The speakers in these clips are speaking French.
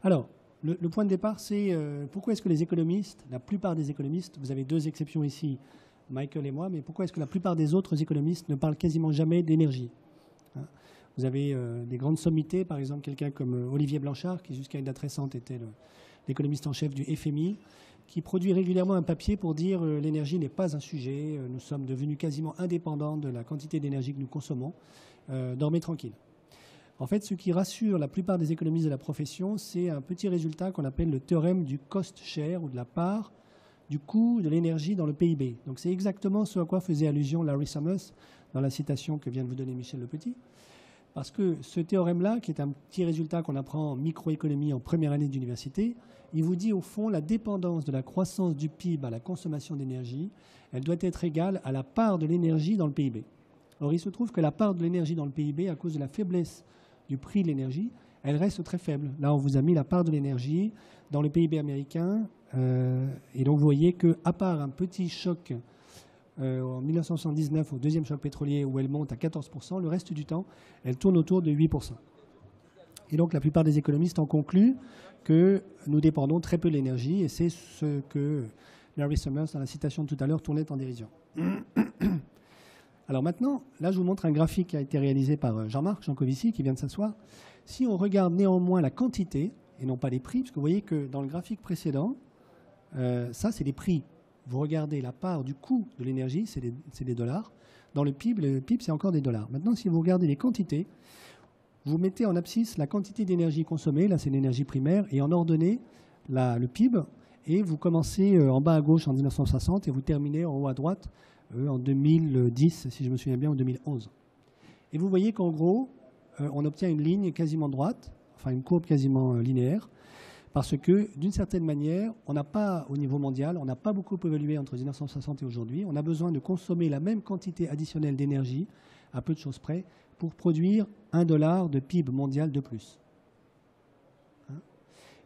Alors, le point de départ, c'est pourquoi est-ce que les économistes, la plupart des économistes, vous avez deux exceptions ici, Michael et moi, mais pourquoi est-ce que la plupart des autres économistes ne parlent quasiment jamais d'énergie, hein? Vous avez des grandes sommités, par exemple quelqu'un comme Olivier Blanchard, qui jusqu'à une date récente était l'économiste en chef du FMI, qui produit régulièrement un papier pour dire l'énergie n'est pas un sujet, nous sommes devenus quasiment indépendants de la quantité d'énergie que nous consommons, dormez tranquille. En fait, ce qui rassure la plupart des économistes de la profession, c'est un petit résultat qu'on appelle le théorème du cost share, ou de la part du coût de l'énergie dans le PIB. Donc c'est exactement ce à quoi faisait allusion Larry Summers dans la citation que vient de vous donner Michel Le Petit. Parce que ce théorème-là, qui est un petit résultat qu'on apprend en microéconomie en première année d'université, il vous dit au fond la dépendance de la croissance du PIB à la consommation d'énergie, elle doit être égale à la part de l'énergie dans le PIB. Or, il se trouve que la part de l'énergie dans le PIB, à cause de la faiblesse du prix de l'énergie, elle reste très faible. Là, on vous a mis la part de l'énergie dans le PIB américain. Et donc, vous voyez qu'à part un petit choc en 1979, au deuxième choc pétrolier, où elle monte à 14%, le reste du temps, elle tourne autour de 8%. Et donc, la plupart des économistes en concluent que nous dépendons très peu de l'énergie, et c'est ce que Larry Summers, dans la citation de tout à l'heure, tournait en dérision. Alors maintenant, là, je vous montre un graphique qui a été réalisé par Jean-Marc Jancovici, qui vient de s'asseoir. Si on regarde néanmoins la quantité, et non pas les prix, parce que vous voyez que dans le graphique précédent, ça, c'est les prix. Vous regardez la part du coût de l'énergie, c'est des dollars. Dans le PIB, c'est encore des dollars. Maintenant, si vous regardez les quantités, vous mettez en abscisse la quantité d'énergie consommée, là c'est l'énergie primaire, et en ordonnée le PIB, et vous commencez en bas à gauche en 1960 et vous terminez en haut à droite en 2010, si je me souviens bien, en 2011. Et vous voyez qu'en gros, on obtient une ligne quasiment droite, enfin une courbe quasiment linéaire, parce que, d'une certaine manière, on n'a pas, au niveau mondial, on n'a pas beaucoup évolué entre 1960 et aujourd'hui. On a besoin de consommer la même quantité additionnelle d'énergie, à peu de choses près, pour produire $1 de PIB mondial de plus.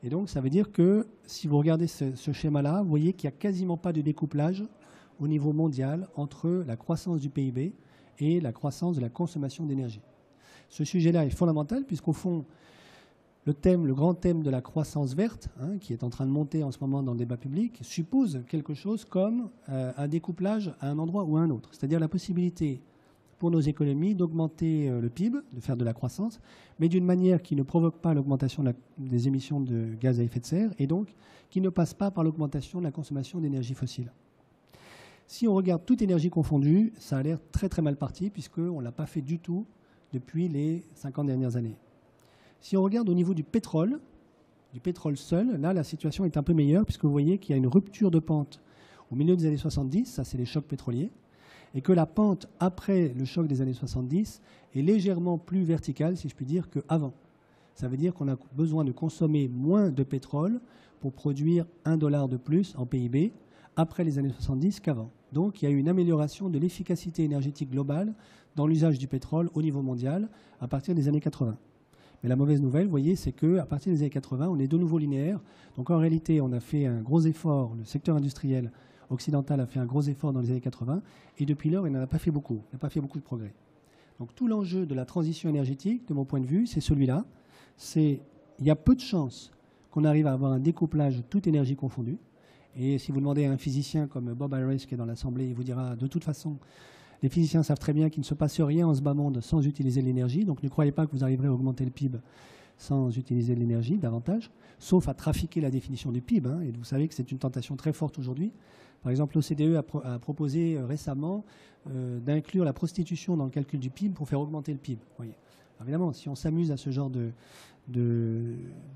Et donc, ça veut dire que, si vous regardez ce schéma-là, vous voyez qu'il n'y a quasiment pas de découplage au niveau mondial entre la croissance du PIB et la croissance de la consommation d'énergie. Ce sujet-là est fondamental, puisqu'au fond, le grand thème de la croissance verte, qui est en train de monter en ce moment dans le débat public, suppose quelque chose comme un découplage à un endroit ou à un autre. C'est-à-dire la possibilité pour nos économies d'augmenter le PIB, de faire de la croissance, mais d'une manière qui ne provoque pas l'augmentation des émissions de gaz à effet de serre et donc qui ne passe pas par l'augmentation de la consommation d'énergie fossile. Si on regarde toute énergie confondue, ça a l'air très très mal parti puisqu'on ne l'a pas fait du tout depuis les 50 dernières années. Si on regarde au niveau du pétrole seul, là, la situation est un peu meilleure puisque vous voyez qu'il y a une rupture de pente au milieu des années 70, ça c'est les chocs pétroliers, et que la pente après le choc des années 70 est légèrement plus verticale, si je puis dire, qu'avant. Ça veut dire qu'on a besoin de consommer moins de pétrole pour produire $1 de plus en PIB après les années 70 qu'avant. Donc il y a eu une amélioration de l'efficacité énergétique globale dans l'usage du pétrole au niveau mondial à partir des années 80. Mais la mauvaise nouvelle, vous voyez, c'est qu'à partir des années 80, on est de nouveau linéaire. Donc en réalité, on a fait un gros effort, le secteur industriel occidental a fait un gros effort dans les années 80, et depuis lors, il n'en a pas fait beaucoup. Il n'a pas fait beaucoup de progrès. Donc tout l'enjeu de la transition énergétique, de mon point de vue, c'est celui-là. Il y a peu de chances qu'on arrive à avoir un découplage toute énergie confondue. Et si vous demandez à un physicien comme Bob Harris, qui est dans l'Assemblée, il vous dira de toute façon, les physiciens savent très bien qu'il ne se passe rien en ce bas monde sans utiliser l'énergie. Donc ne croyez pas que vous arriverez à augmenter le PIB sans utiliser l'énergie davantage, sauf à trafiquer la définition du PIB. Et vous savez que c'est une tentation très forte aujourd'hui. Par exemple, l'OCDE a proposé récemment d'inclure la prostitution dans le calcul du PIB pour faire augmenter le PIB. Voyez. Évidemment, si on s'amuse à ce genre de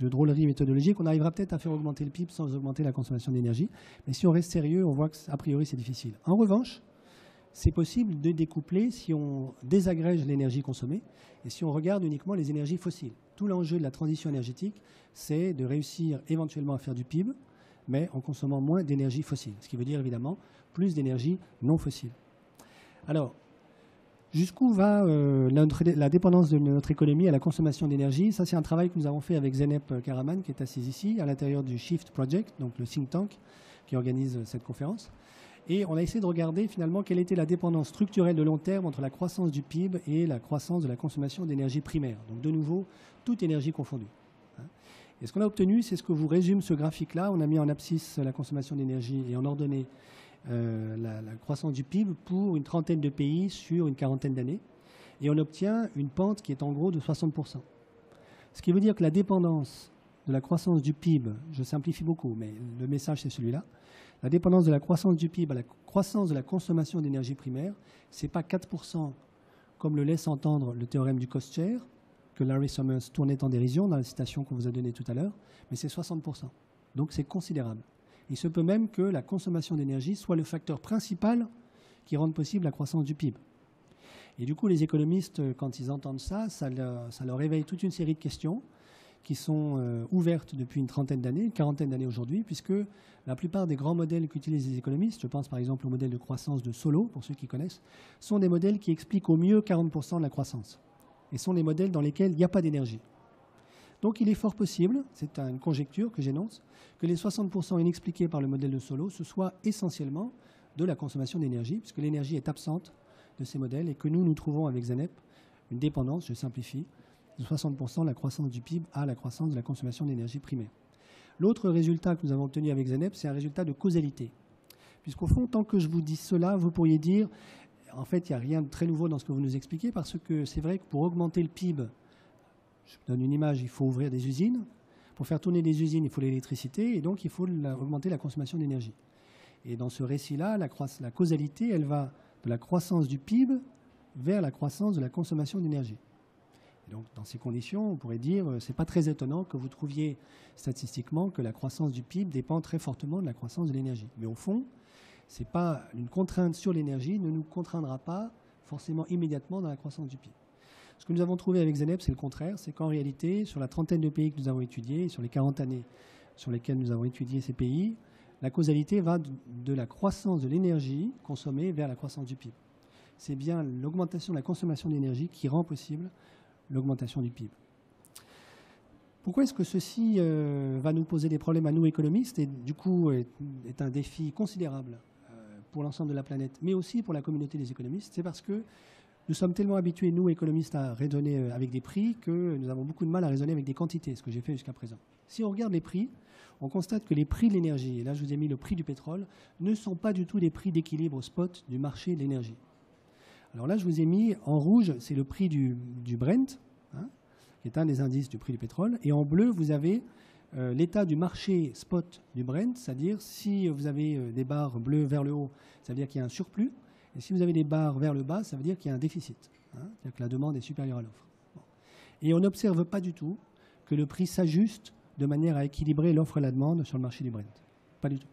drôlerie méthodologique, on arrivera peut-être à faire augmenter le PIB sans augmenter la consommation d'énergie. Mais si on reste sérieux, on voit qu'a priori, c'est difficile. En revanche, c'est possible de découpler si on désagrège l'énergie consommée et si on regarde uniquement les énergies fossiles. Tout l'enjeu de la transition énergétique, c'est de réussir éventuellement à faire du PIB, mais en consommant moins d'énergie fossile, ce qui veut dire évidemment plus d'énergie non fossile. Alors, jusqu'où va la dépendance de notre économie à la consommation d'énergie? Ça, c'est un travail que nous avons fait avec Zeynep Karaman, qui est assise ici, à l'intérieur du Shift Project, donc le think tank qui organise cette conférence. Et on a essayé de regarder finalement quelle était la dépendance structurelle de long terme entre la croissance du PIB et la croissance de la consommation d'énergie primaire. Donc de nouveau, toute énergie confondue. Et ce qu'on a obtenu, c'est ce que vous résume ce graphique-là. On a mis en abscisse la consommation d'énergie et en ordonnée la croissance du PIB pour une trentaine de pays sur une quarantaine d'années. Et on obtient une pente qui est en gros de 60%. Ce qui veut dire que la dépendance de la croissance du PIB, je simplifie beaucoup, mais le message c'est celui-là, la dépendance de la croissance du PIB à la croissance de la consommation d'énergie primaire, ce n'est pas 4% comme le laisse entendre le théorème du cost share, que Larry Summers tournait en dérision dans la citation qu'on vous a donnée tout à l'heure, mais c'est 60%. Donc c'est considérable. Il se peut même que la consommation d'énergie soit le facteur principal qui rende possible la croissance du PIB. Et du coup, les économistes, quand ils entendent ça, ça leur éveille toute une série de questions qui sont ouvertes depuis une trentaine d'années, une quarantaine d'années aujourd'hui, puisque la plupart des grands modèles qu'utilisent les économistes, je pense par exemple au modèle de croissance de Solow, pour ceux qui connaissent, sont des modèles qui expliquent au mieux 40% de la croissance. Et sont des modèles dans lesquels il n'y a pas d'énergie. Donc il est fort possible, c'est une conjecture que j'énonce, que les 60% inexpliqués par le modèle de Solow, ce soit essentiellement de la consommation d'énergie, puisque l'énergie est absente de ces modèles et que nous trouvons avec ZENEP une dépendance, je simplifie, de 60% de la croissance du PIB à la croissance de la consommation d'énergie primaire. L'autre résultat que nous avons obtenu avec ZENEP, c'est un résultat de causalité. Puisqu'au fond, tant que je vous dis cela, vous pourriez dire, en fait, il n'y a rien de très nouveau dans ce que vous nous expliquez, parce que c'est vrai que pour augmenter le PIB, je vous donne une image, il faut ouvrir des usines. Pour faire tourner des usines, il faut l'électricité, et donc il faut augmenter la consommation d'énergie. Et dans ce récit-là, la causalité, elle va de la croissance du PIB vers la croissance de la consommation d'énergie. Donc, dans ces conditions, on pourrait dire que ce n'est pas très étonnant que vous trouviez statistiquement que la croissance du PIB dépend très fortement de la croissance de l'énergie. Mais au fond, c'est pas une contrainte sur l'énergie ne nous contraindra pas forcément immédiatement dans la croissance du PIB. Ce que nous avons trouvé avec ZENEP, c'est le contraire. C'est qu'en réalité, sur la trentaine de pays que nous avons étudiés, sur les 40 années sur lesquelles nous avons étudié ces pays, la causalité va de la croissance de l'énergie consommée vers la croissance du PIB. C'est bien l'augmentation de la consommation d'énergie qui rend possible l'augmentation du PIB. Pourquoi est-ce que ceci va nous poser des problèmes à nous économistes et du coup est un défi considérable pour l'ensemble de la planète, mais aussi pour la communauté des économistes? C'est parce que nous sommes tellement habitués, nous économistes, à raisonner avec des prix que nous avons beaucoup de mal à raisonner avec des quantités, ce que j'ai fait jusqu'à présent. Si on regarde les prix, on constate que les prix de l'énergie, et là je vous ai mis le prix du pétrole, ne sont pas du tout des prix d'équilibre spot du marché de l'énergie. Alors là, je vous ai mis en rouge, c'est le prix du Brent, hein, qui est un des indices du prix du pétrole. Et en bleu, vous avez l'état du marché spot du Brent, c'est-à-dire si vous avez des barres bleues vers le haut, ça veut dire qu'il y a un surplus. Et si vous avez des barres vers le bas, ça veut dire qu'il y a un déficit. Hein, c'est-à-dire que la demande est supérieure à l'offre. Bon. Et on n'observe pas du tout que le prix s'ajuste de manière à équilibrer l'offre et la demande sur le marché du Brent. Pas du tout.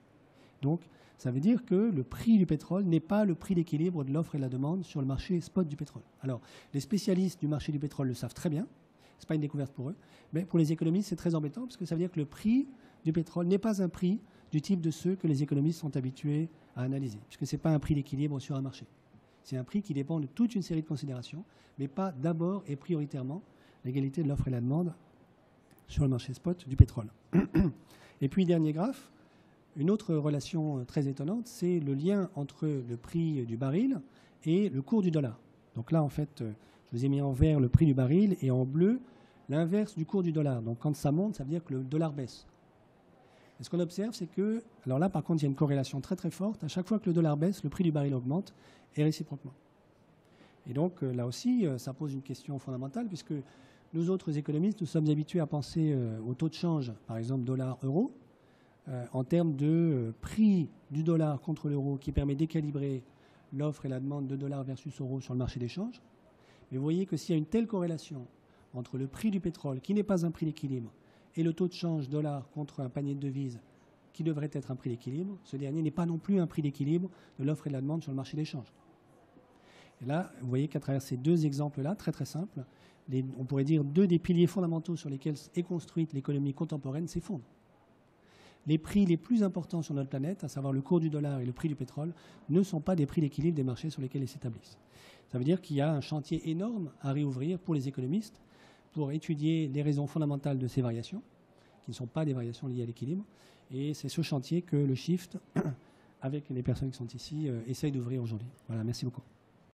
Donc, ça veut dire que le prix du pétrole n'est pas le prix d'équilibre de l'offre et de la demande sur le marché spot du pétrole. Alors, les spécialistes du marché du pétrole le savent très bien. Ce n'est pas une découverte pour eux. Mais pour les économistes, c'est très embêtant parce que ça veut dire que le prix du pétrole n'est pas un prix du type de ceux que les économistes sont habitués à analyser, puisque ce n'est pas un prix d'équilibre sur un marché. C'est un prix qui dépend de toute une série de considérations, mais pas d'abord et prioritairement l'égalité de l'offre et la demande sur le marché spot du pétrole. Et puis, dernier graphe, une autre relation très étonnante, c'est le lien entre le prix du baril et le cours du dollar. Donc là, en fait, je vous ai mis en vert le prix du baril et en bleu l'inverse du cours du dollar. Donc quand ça monte, ça veut dire que le dollar baisse. Et ce qu'on observe, c'est que, alors là, par contre, il y a une corrélation très très forte. À chaque fois que le dollar baisse, le prix du baril augmente et réciproquement. Et donc là aussi, ça pose une question fondamentale puisque nous autres économistes, nous sommes habitués à penser au taux de change, par exemple dollar-euro, en termes de prix du dollar contre l'euro qui permet d'équilibrer l'offre et la demande de dollars versus euros sur le marché d'échange. Mais vous voyez que s'il y a une telle corrélation entre le prix du pétrole, qui n'est pas un prix d'équilibre, et le taux de change dollar contre un panier de devises, qui devrait être un prix d'équilibre, ce dernier n'est pas non plus un prix d'équilibre de l'offre et de la demande sur le marché d'échange. Et là, vous voyez qu'à travers ces deux exemples-là, très très simples, on pourrait dire deux des piliers fondamentaux sur lesquels est construite l'économie contemporaine s'effondrent. Les prix les plus importants sur notre planète, à savoir le cours du dollar et le prix du pétrole, ne sont pas des prix d'équilibre des marchés sur lesquels ils s'établissent. Ça veut dire qu'il y a un chantier énorme à réouvrir pour les économistes pour étudier les raisons fondamentales de ces variations, qui ne sont pas des variations liées à l'équilibre. Et c'est ce chantier que le Shift, avec les personnes qui sont ici, essaye d'ouvrir aujourd'hui. Voilà, merci beaucoup.